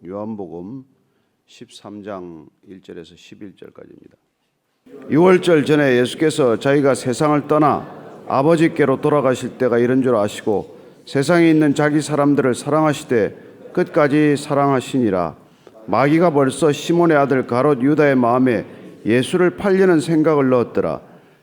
요한복음 13장 1절에서 11절까지입니다. 유월절 전에 예수께서 자기가 세상을 떠나 아버지께로 돌아가실 때가 이른 줄 아시고 세상에 있는 자기 사람들을 사랑하시되 끝까지 사랑하시니라. 마귀가 벌써 시몬의 아들 가롯 유다의 마음에 예수를 팔려는 생각을 넣었더라.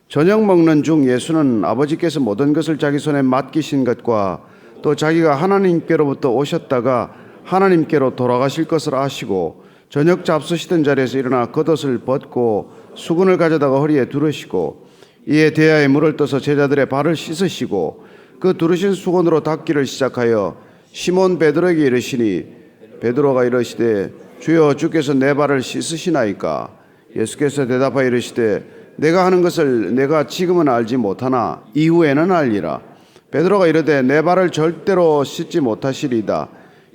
저녁 먹는 중 예수는 아버지께서 모든 것을 자기 손에 맡기신 것과 또 자기가 하나님께로부터 오셨다가 하나님께로 돌아가실 것을 아시고 저녁 잡수시던 자리에서 일어나 겉옷을 벗고 수건을 가져다가 허리에 두르시고 이에 대야에 물을 떠서 제자들의 발을 씻으시고 그 두르신 수건으로 닦기를 시작하여 시몬 베드로에게 이르시니 베드로가 이르시되 주여 주께서 내 발을 씻으시나이까? 예수께서 대답하여 이르시되 내가 하는 것을 내가 지금은 알지 못하나 이후에는 알리라. 베드로가 이르되 내 발을 절대로 씻지 못하시리이다.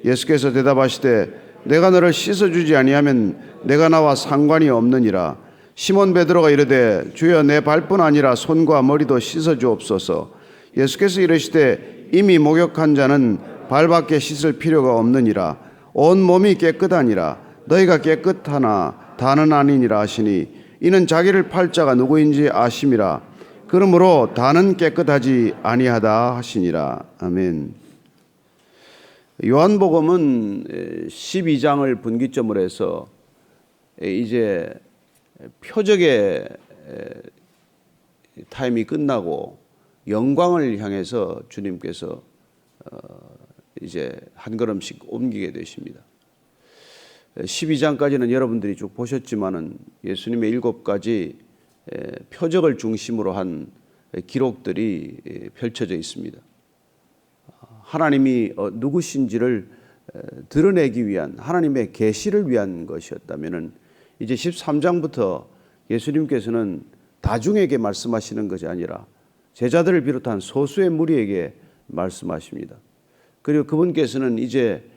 예수께서 대답하시되 내가 너를 씻어주지 아니하면 내가 나와 상관이 없느니라. 시몬 베드로가 이르되 주여 내 발뿐 아니라 손과 머리도 씻어주옵소서. 예수께서 이르시되 이미 목욕한 자는 발밖에 씻을 필요가 없느니라. 온 몸이 깨끗하니라. 너희가 깨끗하나 다는 아니니라 하시니 이는 자기를 팔 자가 누구인지 아심이라. 그러므로 다는 깨끗하지 아니하다 하시니라. 아멘. 요한복음은 12장을 분기점으로 해서 이제 표적의 타임이 끝나고 영광을 향해서 주님께서 이제 한 걸음씩 옮기게 되십니다. 12장까지는 여러분들이 쭉 보셨지만은 예수님의 7가지 표적을 중심으로 한 기록들이 펼쳐져 있습니다. 하나님이 누구신지를 드러내기 위한 하나님의 계시를 위한 것이었다면은 이제 13장부터 예수님께서는 다중에게 말씀하시는 것이 아니라 제자들을 비롯한 소수의 무리에게 말씀하십니다. 그리고 그분께서는 이제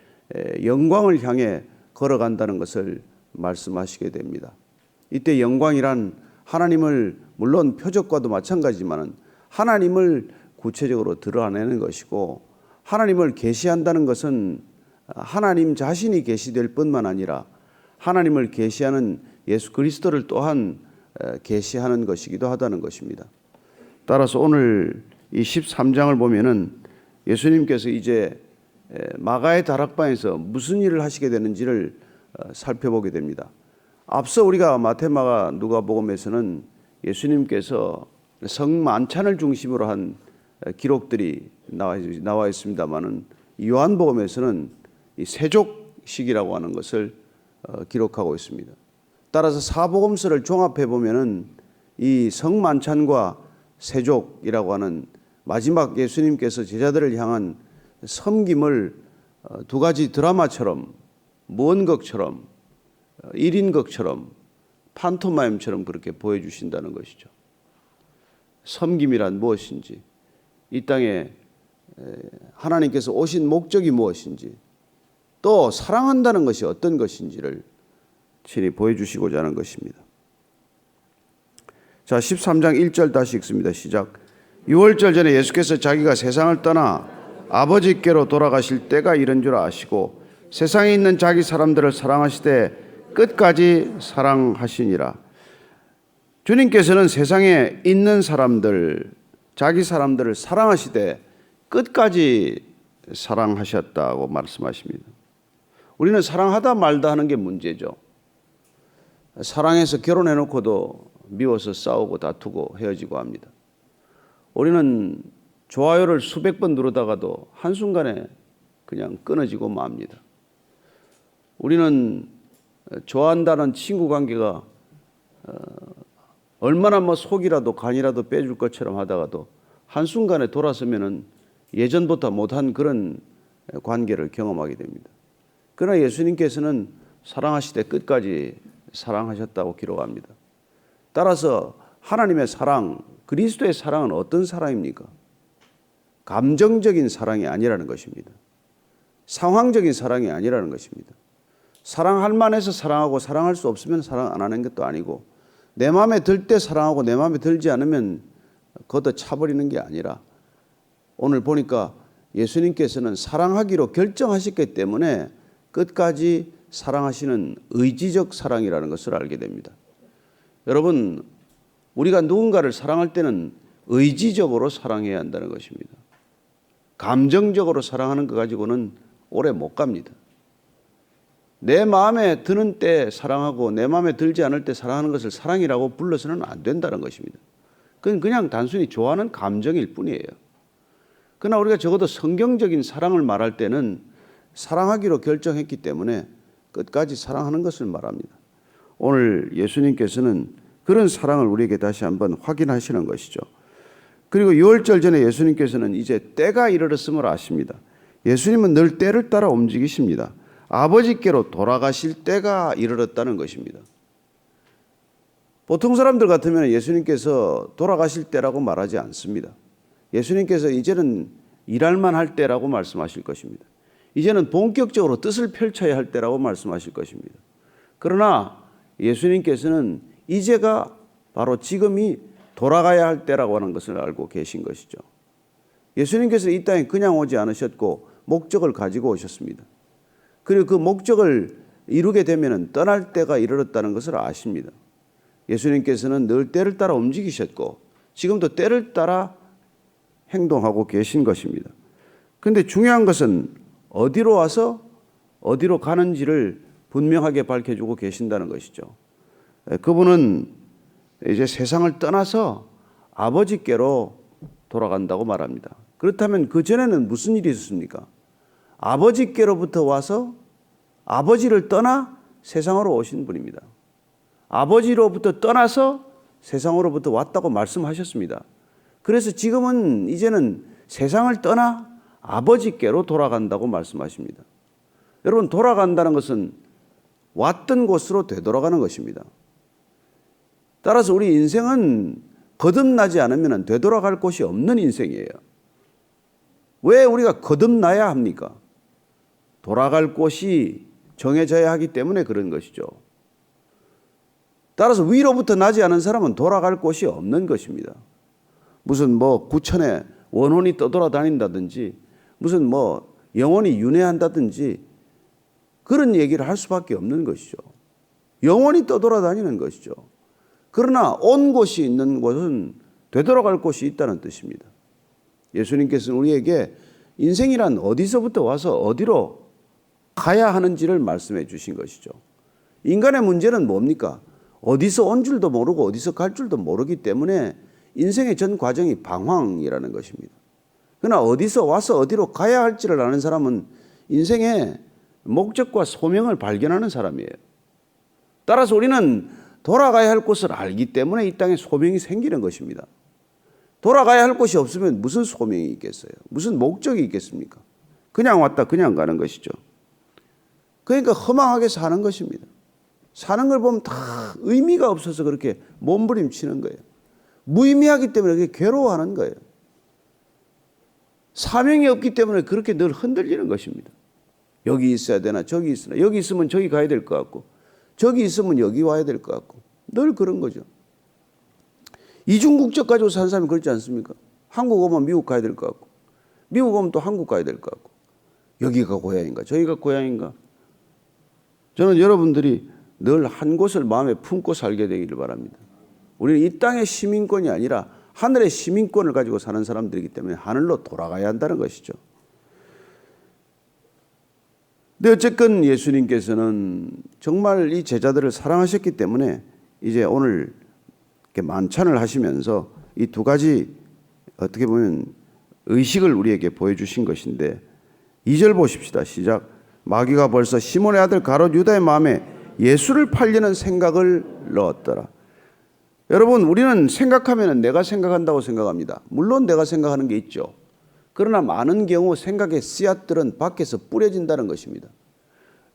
영광을 향해 걸어간다는 것을 말씀하시게 됩니다. 이때 영광이란 하나님을 물론 표적과도 마찬가지지만 하나님을 구체적으로 드러내는 것이고 하나님을 계시한다는 것은 하나님 자신이 계시될 뿐만 아니라 하나님을 계시하는 예수 그리스도를 또한 계시하는 것이기도 하다는 것입니다. 따라서 오늘 이 13장을 보면은 예수님께서 이제 마가의 다락방에서 무슨 일을 하시게 되는지를 살펴보게 됩니다. 앞서 우리가 마태, 마가, 누가복음에서는 예수님께서 성만찬을 중심으로 한 기록들이 나와 있습니다만은 요한복음에서는 이 세족식이라고 하는 것을 기록하고 있습니다. 따라서 사복음서를 종합해 보면은 이 성만찬과 세족이라고 하는 마지막 예수님께서 제자들을 향한 섬김을 두 가지 드라마처럼 무언극처럼 1인극처럼 판토마임처럼 그렇게 보여주신다는 것이죠. 섬김이란 무엇인지, 이 땅에 하나님께서 오신 목적이 무엇인지, 또 사랑한다는 것이 어떤 것인지를 친히 보여주시고자 하는 것입니다. 자, 13장 1절 다시 읽습니다. 시작. 유월절 전에 예수께서 자기가 세상을 떠나 아버지께로 돌아가실 때가 이른 줄 아시고 세상에 있는 자기 사람들을 사랑하시되 끝까지 사랑하시니라. 주님께서는 세상에 있는 사람들, 자기 사람들을 사랑하시되 끝까지 사랑하셨다고 말씀하십니다. 우리는 사랑하다 말다 하는 게 문제죠. 사랑해서 결혼해놓고도 미워서 싸우고 다투고 헤어지고 합니다. 우리는 좋아요를 수백 번 누르다가도 한순간에 그냥 끊어지고 맙니다. 우리는 좋아한다는 친구 관계가 얼마나 속이라도 간이라도 빼줄 것처럼 하다가도 한순간에 돌아서면은 예전부터 못한 그런 관계를 경험하게 됩니다. 그러나 예수님께서는 사랑하시되 끝까지 사랑하셨다고 기록합니다. 따라서 하나님의 사랑, 그리스도의 사랑은 어떤 사랑입니까? 감정적인 사랑이 아니라는 것입니다. 상황적인 사랑이 아니라는 것입니다. 사랑할 만해서 사랑하고 사랑할 수 없으면 사랑 안 하는 것도 아니고 내 마음에 들 때 사랑하고 내 마음에 들지 않으면 걷어 차버리는 게 아니라 오늘 보니까 예수님께서는 사랑하기로 결정하셨기 때문에 끝까지 사랑하시는 의지적 사랑이라는 것을 알게 됩니다. 여러분, 우리가 누군가를 사랑할 때는 의지적으로 사랑해야 한다는 것입니다. 감정적으로 사랑하는 것 가지고는 오래 못 갑니다. 내 마음에 드는 때 사랑하고 내 마음에 들지 않을 때 사랑하는 것을 사랑이라고 불러서는 안 된다는 것입니다. 그건 그냥 단순히 좋아하는 감정일 뿐이에요. 그러나 우리가 적어도 성경적인 사랑을 말할 때는 사랑하기로 결정했기 때문에 끝까지 사랑하는 것을 말합니다. 오늘 예수님께서는 그런 사랑을 우리에게 다시 한번 확인하시는 것이죠. 그리고 유월절 전에 예수님께서는 이제 때가 이르렀음을 아십니다. 예수님은 늘 때를 따라 움직이십니다. 아버지께로 돌아가실 때가 이르렀다는 것입니다. 보통 사람들 같으면 예수님께서 돌아가실 때라고 말하지 않습니다. 예수님께서 이제는 일할 만할 때라고 말씀하실 것입니다. 이제는 본격적으로 뜻을 펼쳐야 할 때라고 말씀하실 것입니다. 그러나 예수님께서는 이제가 바로 지금이 돌아가야 할 때라고 하는 것을 알고 계신 것이죠. 예수님께서 이 땅에 그냥 오지 않으셨고 목적을 가지고 오셨습니다. 그리고 그 목적을 이루게 되면 떠날 때가 이르렀다는 것을 아십니다. 예수님께서는 늘 때를 따라 움직이셨고 지금도 때를 따라 행동하고 계신 것입니다. 그런데 중요한 것은 어디로 와서 어디로 가는지를 분명하게 밝혀주고 계신다는 것이죠. 그분은 이제 세상을 떠나서 아버지께로 돌아간다고 말합니다. 그렇다면 그 전에는 무슨 일이 있었습니까? 아버지께로부터 와서 아버지를 떠나 세상으로 오신 분입니다. 아버지로부터 떠나서 세상으로부터 왔다고 말씀하셨습니다. 그래서 지금은 이제는 세상을 떠나 아버지께로 돌아간다고 말씀하십니다. 여러분, 돌아간다는 것은 왔던 곳으로 되돌아가는 것입니다. 따라서 우리 인생은 거듭나지 않으면 되돌아갈 곳이 없는 인생이에요. 왜 우리가 거듭나야 합니까? 돌아갈 곳이 정해져야 하기 때문에 그런 것이죠. 따라서 위로부터 나지 않은 사람은 돌아갈 곳이 없는 것입니다. 무슨 구천에 원혼이 떠돌아다닌다든지 무슨 영혼이 윤회한다든지 그런 얘기를 할 수밖에 없는 것이죠. 영혼이 떠돌아다니는 것이죠. 그러나 온 곳이 있는 곳은 되돌아갈 곳이 있다는 뜻입니다. 예수님께서는 우리에게 인생이란 어디서부터 와서 어디로 가야 하는지를 말씀해 주신 것이죠. 인간의 문제는 뭡니까? 어디서 온 줄도 모르고 어디서 갈 줄도 모르기 때문에 인생의 전 과정이 방황이라는 것입니다. 그러나 어디서 와서 어디로 가야 할지를 아는 사람은 인생의 목적과 소명을 발견하는 사람이에요. 따라서 우리는 돌아가야 할 곳을 알기 때문에 이 땅에 소명이 생기는 것입니다. 돌아가야 할 곳이 없으면 무슨 소명이 있겠어요? 무슨 목적이 있겠습니까? 그냥 왔다 그냥 가는 것이죠. 그러니까 허망하게 사는 것입니다. 사는 걸 보면 다 의미가 없어서 그렇게 몸부림치는 거예요. 무의미하기 때문에 그렇게 괴로워하는 거예요. 사명이 없기 때문에 그렇게 늘 흔들리는 것입니다. 여기 있어야 되나 저기 있으나 여기 있으면 저기 가야 될 것 같고 저기 있으면 여기 와야 될 것 같고 늘 그런 거죠. 이중국적 가지고 사는 사람이 그렇지 않습니까? 한국 오면 미국 가야 될 것 같고 미국 오면 또 한국 가야 될 것 같고 여기가 고향인가 저기가 고향인가. 저는 여러분들이 늘 한 곳을 마음에 품고 살게 되기를 바랍니다. 우리는 이 땅의 시민권이 아니라 하늘의 시민권을 가지고 사는 사람들이기 때문에 하늘로 돌아가야 한다는 것이죠. 근데 어쨌건 예수님께서는 정말 이 제자들을 사랑하셨기 때문에 이제 오늘 이렇게 만찬을 하시면서 이 두 가지 어떻게 보면 의식을 우리에게 보여주신 것인데 2절 보십시다. 시작. 마귀가 벌써 시몬의 아들 가롯 유다의 마음에 예수를 팔려는 생각을 넣었더라. 여러분, 우리는 생각하면 내가 생각한다고 생각합니다. 물론 내가 생각하는 게 있죠. 그러나 많은 경우 생각의 씨앗들은 밖에서 뿌려진다는 것입니다.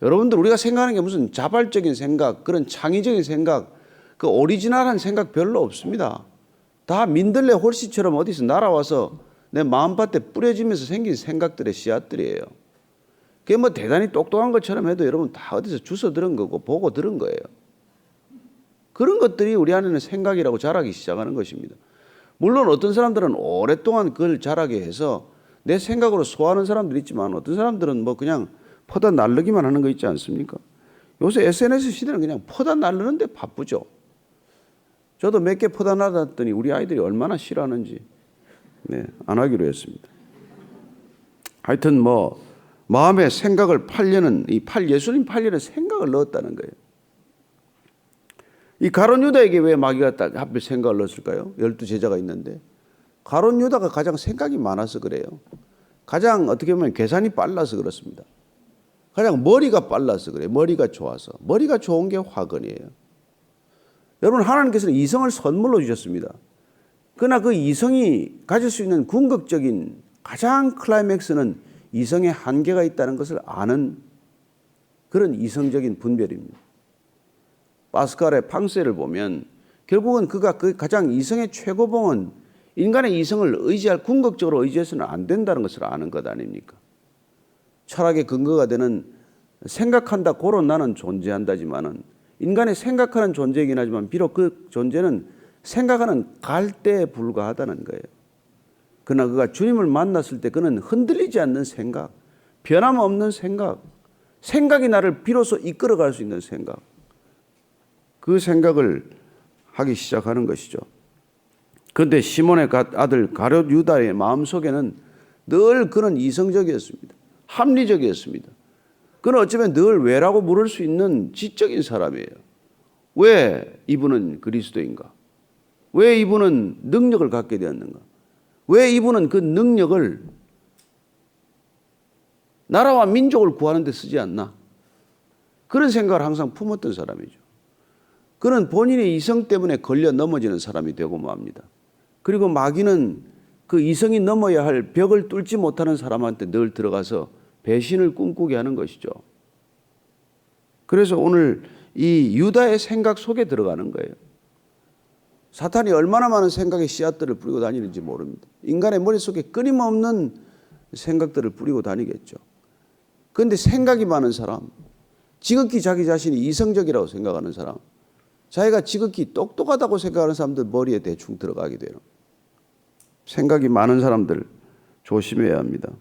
여러분들, 우리가 생각하는 게 무슨 자발적인 생각, 그런 창의적인 생각, 그 오리지널한 생각 별로 없습니다. 다 민들레 홀씨처럼 어디서 날아와서 내 마음밭에 뿌려지면서 생긴 생각들의 씨앗들이에요. 그게 대단히 똑똑한 것처럼 해도 여러분 다 어디서 주워 들은 거고 보고 들은 거예요. 그런 것들이 우리 안에는 생각이라고 자라기 시작하는 것입니다. 물론 어떤 사람들은 오랫동안 그걸 자라게 해서 내 생각으로 소화하는 사람들이 있지만 어떤 사람들은 그냥 퍼다 날르기만 하는 거 있지 않습니까? 요새 SNS 시대는 그냥 퍼다 날르는데 바쁘죠. 저도 몇 개 퍼다 날랐더니 우리 아이들이 얼마나 싫어하는지 안 하기로 했습니다. 하여튼 뭐 마음의 생각을 팔려는 예수님 팔려는 생각을 넣었다는 거예요. 이 가룟 유다에게 왜 마귀가 딱 하필 생각을 넣었을까요? 12제자가 있는데 가룟 유다가 가장 생각이 많아서 그래요. 가장 어떻게 보면 계산이 빨라서 그렇습니다. 가장 머리가 빨라서 그래요. 머리가 좋아서. 머리가 좋은 게 화근이에요. 여러분, 하나님께서는 이성을 선물로 주셨습니다. 그러나 그 이성이 가질 수 있는 궁극적인 가장 클라이맥스는 이성의 한계가 있다는 것을 아는 그런 이성적인 분별입니다. 파스칼의 팡세를 보면 결국은 그가 그 가장 이성의 최고봉은 인간의 이성을 의지할 궁극적으로 의지해서는 안 된다는 것을 아는 것 아닙니까? 철학의 근거가 되는 생각한다 고로 나는 존재한다지만은 인간의 생각하는 존재이긴 하지만 비록 그 존재는 생각하는 갈대에 불과하다는 거예요. 그러나 그가 주님을 만났을 때 그는 흔들리지 않는 생각, 변함없는 생각, 생각이 나를 비로소 이끌어갈 수 있는 생각, 그 생각을 하기 시작하는 것이죠. 그런데 시몬의 아들 가룟 유다의 마음속에는 늘 그는 이성적이었습니다. 합리적이었습니다. 그는 어쩌면 늘 왜라고 물을 수 있는 지적인 사람이에요. 왜 이분은 그리스도인가? 왜 이분은 능력을 갖게 되었는가? 왜 이분은 그 능력을 나라와 민족을 구하는 데 쓰지 않나? 그런 생각을 항상 품었던 사람이죠. 그는 본인의 이성 때문에 걸려 넘어지는 사람이 되고 맙니다. 그리고 마귀는 그 이성이 넘어야 할 벽을 뚫지 못하는 사람한테 늘 들어가서 배신을 꿈꾸게 하는 것이죠. 그래서 오늘 이 유다의 생각 속에 들어가는 거예요. 사탄이 얼마나 많은 생각의 씨앗들을 뿌리고 다니는지 모릅니다. 인간의 머릿속에 끊임없는 생각들을 뿌리고 다니겠죠. 그런데 생각이 많은 사람, 지극히 자기 자신이 이성적이라고 생각하는 사람, 자기가 지극히 똑똑하다고 생각하는 사람들 머리에 대충 들어가게 돼요. 생각이 많은 사람들 조심해야 합니다.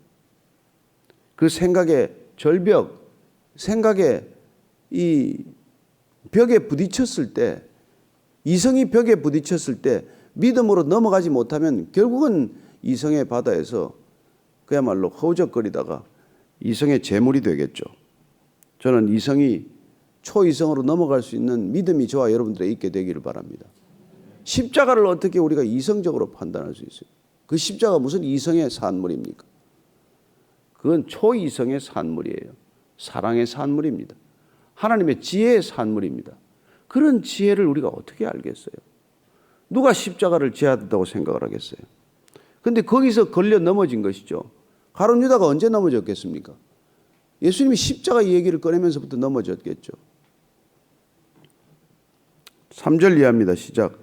그 생각의 절벽, 생각의 이 벽에 부딪혔을 때, 이성이 벽에 부딪혔을 때 믿음으로 넘어가지 못하면 결국은 이성의 바다에서 그야말로 허우적거리다가 이성의 재물이 되겠죠. 저는 이성이 초이성으로 넘어갈 수 있는 믿음이 저와 여러분들에 있게 되기를 바랍니다. 십자가를 어떻게 우리가 이성적으로 판단할 수 있어요? 그 십자가 무슨 이성의 산물입니까? 그건 초이성의 산물이에요. 사랑의 산물입니다. 하나님의 지혜의 산물입니다. 그런 지혜를 우리가 어떻게 알겠어요? 누가 십자가를 지혜하다고 생각을 하겠어요? 그런데 거기서 걸려 넘어진 것이죠. 가룟 유다가 언제 넘어졌겠습니까? 예수님이 십자가 얘기를 꺼내면서부터 넘어졌겠죠. 3절 이하입니다. 시작.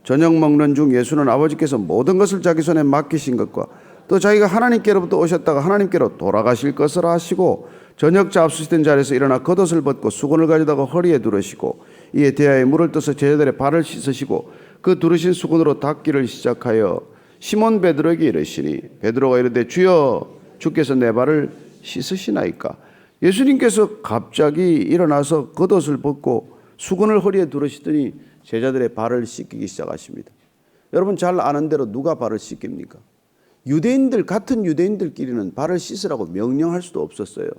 저녁 먹는 중 예수는 아버지께서 모든 것을 자기 손에 맡기신 것과 또 자기가 하나님께로부터 오셨다가 하나님께로 돌아가실 것을 아시고 저녁 잡수시던 자리에서 일어나 겉옷을 벗고 수건을 가져다가 허리에 두르시고 이에 대야에 물을 떠서 제자들의 발을 씻으시고 그 두르신 수건으로 닦기를 시작하여 시몬 베드로에게 이르시니 베드로가 이르되 주여 주께서 내 발을 씻으시나이까. 예수님께서 갑자기 일어나서 겉옷을 벗고 수건을 허리에 두르시더니 제자들의 발을 씻기기 시작하십니다. 여러분 잘 아는 대로 누가 발을 씻깁니까? 같은 유대인들끼리는 발을 씻으라고 명령할 수도 없었어요.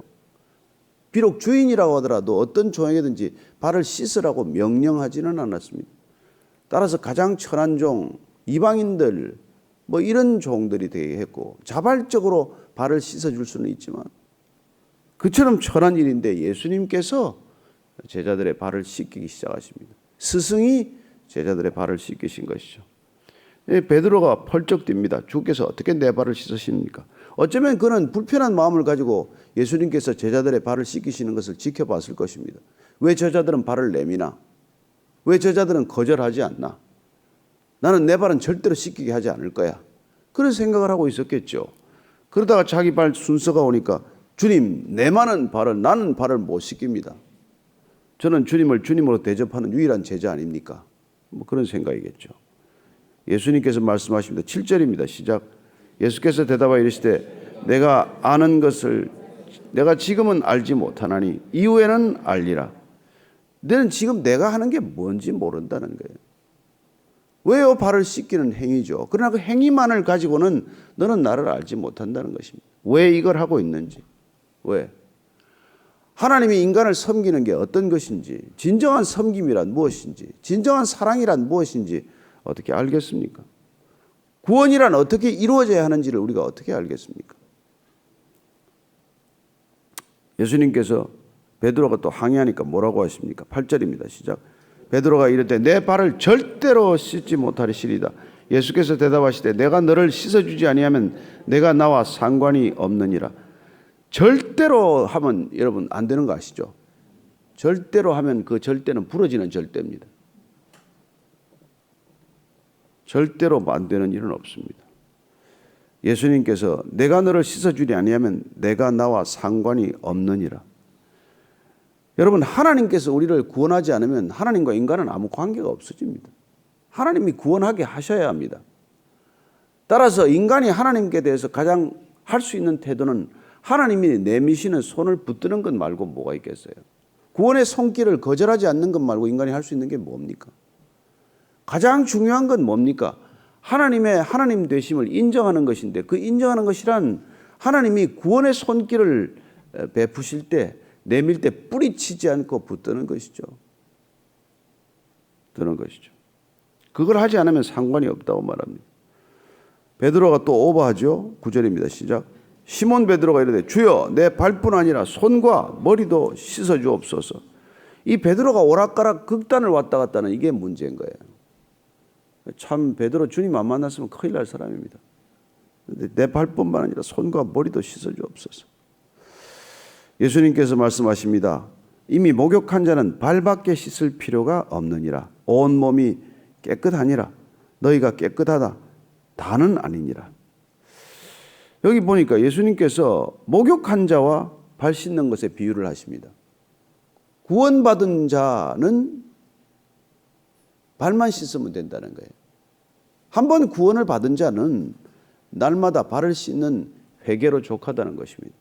비록 주인이라고 하더라도 어떤 종에게든지 발을 씻으라고 명령하지는 않았습니다. 따라서 가장 천한 종, 이방인들 뭐 이런 종들이 되게 했고 자발적으로 발을 씻어줄 수는 있지만 그처럼 천한 일인데 예수님께서 제자들의 발을 씻기기 시작하십니다. 스승이 제자들의 발을 씻기신 것이죠. 베드로가 펄쩍 뜁니다. 주께서 어떻게 내 발을 씻으십니까? 어쩌면 그는 불편한 마음을 가지고 예수님께서 제자들의 발을 씻기시는 것을 지켜봤을 것입니다. 왜 제자들은 발을 내미나? 왜 제자들은 거절하지 않나? 나는 내 발은 절대로 씻기게 하지 않을 거야. 그런 생각을 하고 있었겠죠. 그러다가 자기 발 순서가 오니까 주님, 나는 발을 못 씻깁니다. 저는 주님을 주님으로 대접하는 유일한 제자 아닙니까? 뭐 그런 생각이겠죠. 예수님께서 말씀하십니다. 7절입니다. 시작. 예수께서 대답하여 이르시되 내가 아는 것을 내가 지금은 알지 못하나니 이후에는 알리라. 너는 지금 내가 하는 게 뭔지 모른다는 거예요. 왜요? 발을 씻기는 행위죠. 그러나 그 행위만을 가지고는 너는 나를 알지 못한다는 것입니다. 왜 이걸 하고 있는지. 왜? 하나님이 인간을 섬기는 게 어떤 것인지, 진정한 섬김이란 무엇인지, 진정한 사랑이란 무엇인지 어떻게 알겠습니까? 구원이란 어떻게 이루어져야 하는지를 우리가 어떻게 알겠습니까? 예수님께서 베드로가 또 항의하니까 뭐라고 하십니까? 8절입니다. 시작. 베드로가 이르되 내 발을 절대로 씻지 못하리시리다. 예수께서 대답하시되 내가 너를 씻어주지 아니하면 내가 나와 상관이 없느니라. 절대로 하면 여러분 안 되는 거 아시죠? 절대로 하면 그 절대는 부러지는 절대입니다. 절대로 안 되는 일은 없습니다. 예수님께서 내가 너를 씻어주리 아니하면 내가 나와 상관이 없느니라. 여러분, 하나님께서 우리를 구원하지 않으면 하나님과 인간은 아무 관계가 없어집니다. 하나님이 구원하게 하셔야 합니다. 따라서 인간이 하나님께 대해서 가장 할 수 있는 태도는 하나님이 내미시는 손을 붙드는 것 말고 뭐가 있겠어요? 구원의 손길을 거절하지 않는 것 말고 인간이 할 수 있는 게 뭡니까? 가장 중요한 건 뭡니까? 하나님의 하나님 되심을 인정하는 것인데, 그 인정하는 것이란 하나님이 구원의 손길을 베푸실 때, 내밀 때 뿌리치지 않고 붙드는 것이죠. 드는 것이죠. 그걸 하지 않으면 상관이 없다고 말합니다. 베드로가 또 오버하죠. 9절입니다. 시작. 시몬 베드로가 이르되 주여 내 발뿐 아니라 손과 머리도 씻어 주옵소서. 이 베드로가 오락가락 극단을 왔다 갔다 하는 이게 문제인 거예요. 참 베드로 주님 안 만났으면 큰일 날 사람입니다. 근데 내 발뿐만 아니라 손과 머리도 씻어 주옵소서. 예수님께서 말씀하십니다. 이미 목욕한 자는 발밖에 씻을 필요가 없느니라. 온 몸이 깨끗하니라. 너희가 깨끗하다. 다는 아니니라. 여기 보니까 예수님께서 목욕한 자와 발 씻는 것에 비유를 하십니다. 구원받은 자는 발만 씻으면 된다는 거예요. 한번 구원을 받은 자는 날마다 발을 씻는 회개로 족하다는 것입니다.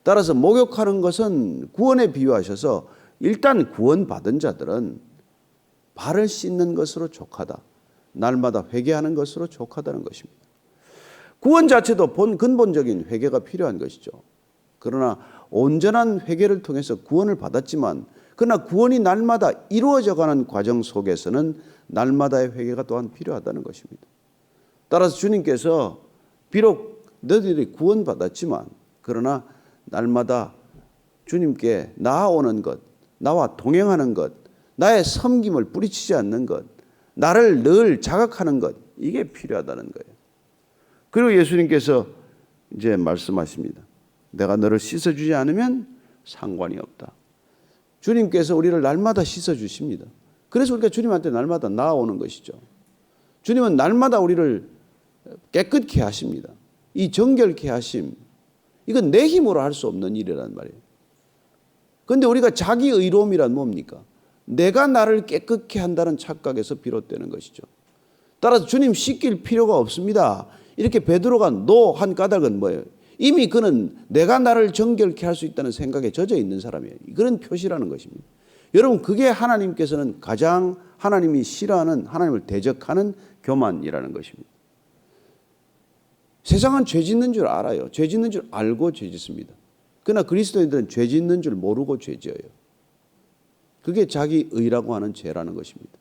따라서 목욕하는 것은 구원에 비유하셔서 일단 구원받은 자들은 발을 씻는 것으로 족하다. 날마다 회개하는 것으로 족하다는 것입니다. 구원 자체도 근본적인 회개가 필요한 것이죠. 그러나 온전한 회개를 통해서 구원을 받았지만 그러나 구원이 날마다 이루어져가는 과정 속에서는 날마다의 회개가 또한 필요하다는 것입니다. 따라서 주님께서 비록 너희들이 구원받았지만 그러나 날마다 주님께 나아오는 것, 나와 동행하는 것, 나의 섬김을 뿌리치지 않는 것, 나를 늘 자각하는 것, 이게 필요하다는 거예요. 그리고 예수님께서 이제 말씀하십니다. 내가 너를 씻어주지 않으면 상관이 없다. 주님께서 우리를 날마다 씻어주십니다. 그래서 우리가 주님한테 날마다 나아오는 것이죠. 주님은 날마다 우리를 깨끗게 하십니다. 이 정결케 하심, 이건 내 힘으로 할 수 없는 일이란 말이에요. 그런데 우리가 자기 의로움이란 뭡니까? 내가 나를 깨끗게 한다는 착각에서 비롯되는 것이죠. 따라서 주님 씻길 필요가 없습니다. 이렇게 베드로가 노한 까닭은 뭐예요? 이미 그는 내가 나를 정결케 할 수 있다는 생각에 젖어 있는 사람이에요. 그런 표시라는 것입니다. 여러분, 그게 하나님께서는 가장 하나님이 싫어하는, 하나님을 대적하는 교만이라는 것입니다. 세상은 죄 짓는 줄 알아요. 죄 짓는 줄 알고 죄 짓습니다. 그러나 그리스도인들은 죄 짓는 줄 모르고 죄 지어요. 그게 자기 의라고 하는 죄라는 것입니다.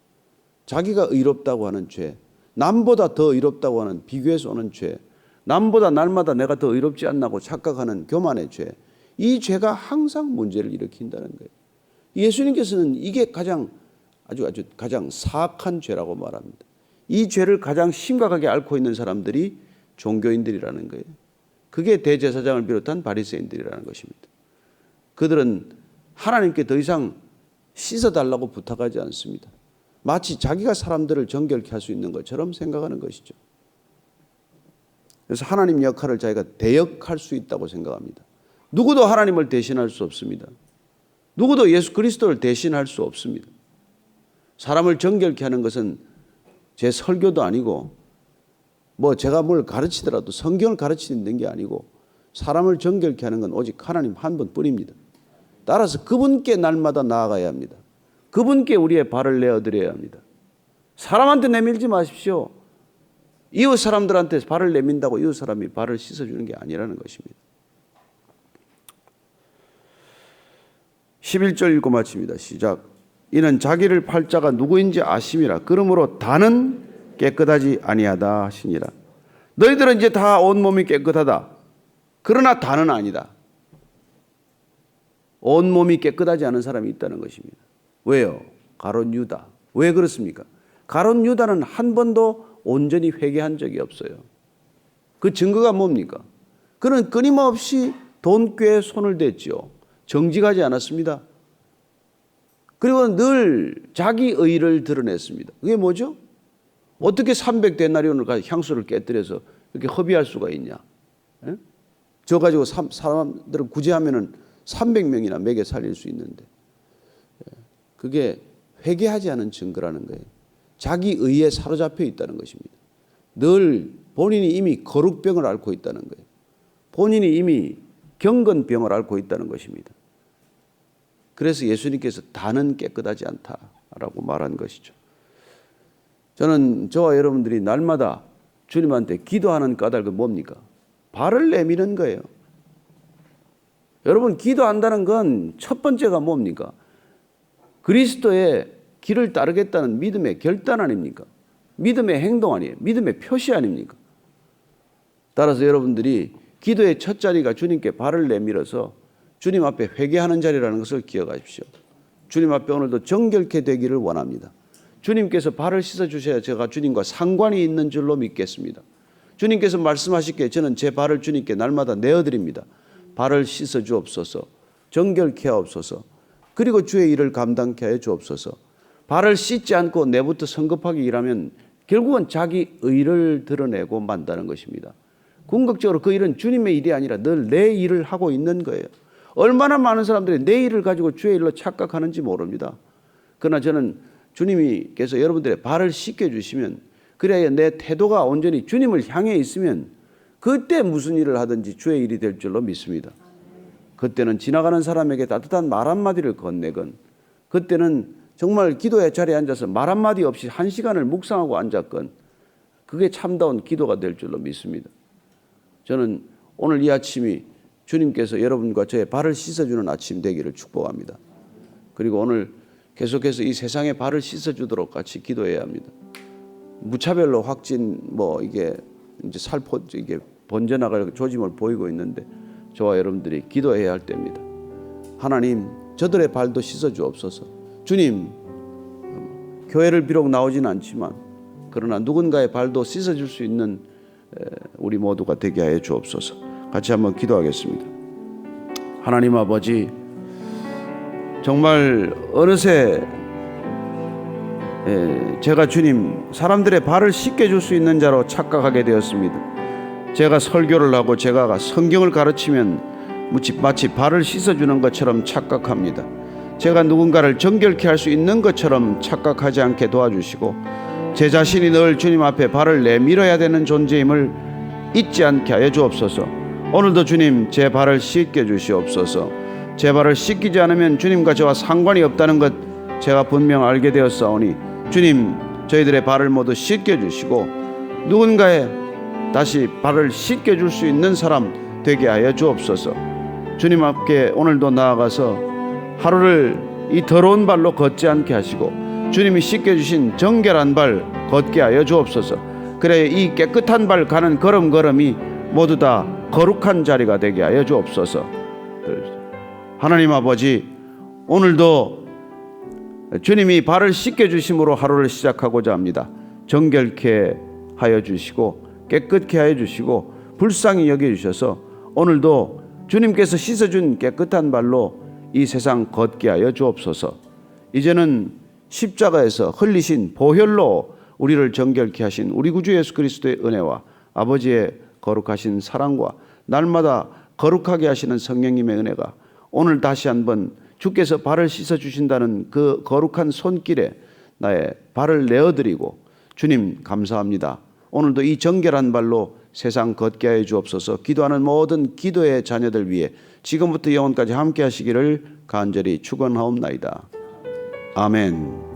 자기가 의롭다고 하는 죄, 남보다 더 의롭다고 하는 비교해서 오는 죄, 남보다 날마다 내가 더 의롭지 않나고 착각하는 교만의 죄, 이 죄가 항상 문제를 일으킨다는 거예요. 예수님께서는 이게 가장 사악한 죄라고 말합니다. 이 죄를 가장 심각하게 앓고 있는 사람들이 종교인들이라는 거예요. 그게 대제사장을 비롯한 바리새인들이라는 것입니다. 그들은 하나님께 더 이상 씻어달라고 부탁하지 않습니다. 마치 자기가 사람들을 정결케 할 수 있는 것처럼 생각하는 것이죠. 그래서 하나님 역할을 자기가 대역할 수 있다고 생각합니다. 누구도 하나님을 대신할 수 없습니다. 누구도 예수 그리스도를 대신할 수 없습니다. 사람을 정결케 하는 것은 제 설교도 아니고 제가 뭘 가르치더라도 성경을 가르치는 게 아니고 사람을 정결케 하는 건 오직 하나님 한 분뿐입니다. 따라서 그분께 날마다 나아가야 합니다. 그분께 우리의 발을 내어드려야 합니다. 사람한테 내밀지 마십시오. 이웃 사람들한테 발을 내민다고 이웃 사람이 발을 씻어주는 게 아니라는 것입니다. 11절 읽고 마칩니다. 시작. 이는 자기를 팔 자가 누구인지 아심이라. 그러므로 다는 깨끗하지 아니하다 하시니라. 너희들은 이제 다 온몸이 깨끗하다. 그러나 다는 아니다. 온몸이 깨끗하지 않은 사람이 있다는 것입니다. 왜요? 가룟 유다. 왜 그렇습니까? 가룟 유다는 한 번도 온전히 회개한 적이 없어요. 그 증거가 뭡니까? 그는 끊임없이 돈꾀에 손을 댔지요. 정직하지 않았습니다. 그리고 늘 자기 의를 드러냈습니다. 그게 뭐죠? 어떻게 300데나리온을 향수를 깨뜨려서 이렇게 허비할 수가 있냐? 예? 저 가지고 사람들을 구제하면은 300명이나 먹여 살릴 수 있는데, 그게 회개하지 않은 증거라는 거예요. 자기 의에 사로잡혀 있다는 것입니다. 늘 본인이 이미 거룩병을 앓고 있다는 거예요. 본인이 이미 경건병을 앓고 있다는 것입니다. 그래서 예수님께서 다는 깨끗하지 않다라고 말한 것이죠. 저는 저와 여러분들이 날마다 주님한테 기도하는 까닭은 뭡니까? 발을 내미는 거예요. 여러분, 기도한다는 건 첫 번째가 뭡니까? 그리스도의 길을 따르겠다는 믿음의 결단 아닙니까? 믿음의 행동 아니에요. 믿음의 표시 아닙니까? 따라서 여러분들이 기도의 첫 자리가 주님께 발을 내밀어서 주님 앞에 회개하는 자리라는 것을 기억하십시오. 주님 앞에 오늘도 정결케 되기를 원합니다. 주님께서 발을 씻어주셔야 제가 주님과 상관이 있는 줄로 믿겠습니다. 주님께서 말씀하시기에 저는 제 발을 주님께 날마다 내어드립니다. 발을 씻어 주옵소서, 정결케 하옵소서, 그리고 주의 일을 감당케 하여 주옵소서. 발을 씻지 않고 내부터 성급하게 일하면 결국은 자기 의를 드러내고 만다는 것입니다. 궁극적으로 그 일은 주님의 일이 아니라 늘 내 일을 하고 있는 거예요. 얼마나 많은 사람들이 내 일을 가지고 주의 일로 착각하는지 모릅니다. 그러나 저는 주님께서 여러분들의 발을 씻겨주시면, 그래야 내 태도가 온전히 주님을 향해 있으면 그때 무슨 일을 하든지 주의 일이 될 줄로 믿습니다. 그때는 지나가는 사람에게 따뜻한 말 한마디를 건네건, 그때는 정말 기도의 자리에 앉아서 말 한마디 없이 1시간을 묵상하고 앉았건, 그게 참다운 기도가 될 줄로 믿습니다. 저는 오늘 이 아침이 주님께서 여러분과 저의 발을 씻어주는 아침 되기를 축복합니다. 그리고 오늘 계속해서 이 세상에 발을 씻어주도록 같이 기도해야 합니다. 무차별로 확진 이게 이제 살포 이게 번져나갈 조짐을 보이고 있는데, 저와 여러분들이 기도해야 할 때입니다. 하나님, 저들의 발도 씻어 주옵소서. 주님, 교회를 비록 나오진 않지만 그러나 누군가의 발도 씻어 줄 수 있는 우리 모두가 되게 하여 주옵소서. 같이 한번 기도하겠습니다. 하나님 아버지, 정말 어느새 제가 주님 사람들의 발을 씻게 줄 수 있는 자로 착각하게 되었습니다. 제가 설교를 하고 제가 성경을 가르치면 마치 발을 씻어주는 것처럼 착각합니다. 제가 누군가를 정결케 할 수 있는 것처럼 착각하지 않게 도와주시고, 제 자신이 늘 주님 앞에 발을 내밀어야 되는 존재임을 잊지 않게 하여 주옵소서. 오늘도 주님, 제 발을 씻게 주시옵소서. 제 발을 씻기지 않으면 주님과 저와 상관이 없다는 것 제가 분명 알게 되었사오니, 주님, 저희들의 발을 모두 씻게 주시고 누군가의 다시 발을 씻게 줄 수 있는 사람 되게 하여 주옵소서. 주님 앞에 오늘도 나아가서 하루를 이 더러운 발로 걷지 않게 하시고 주님이 씻게 주신 정결한 발 걷게 하여 주옵소서. 그래 이 깨끗한 발 가는 걸음걸음이 모두 다 거룩한 자리가 되게 하여 주옵소서. 하나님 아버지, 오늘도 주님이 발을 씻게 주심으로 하루를 시작하고자 합니다. 정결케 하여 주시고 깨끗게 하여 주시고 불쌍히 여겨 주셔서 오늘도 주님께서 씻어준 깨끗한 발로 이 세상 걷게 하여 주옵소서. 이제는 십자가에서 흘리신 보혈로 우리를 정결케 하신 우리 구주 예수 그리스도의 은혜와 아버지의 거룩하신 사랑과 날마다 거룩하게 하시는 성령님의 은혜가 오늘 다시 한번 주께서 발을 씻어주신다는 그 거룩한 손길에 나의 발을 내어드리고, 주님 감사합니다. 오늘도 이 정결한 발로 세상 걷게 하여 주옵소서. 기도하는 모든 기도의 자녀들 위해 지금부터 영원까지 함께 하시기를 간절히 축원하옵나이다. 아멘.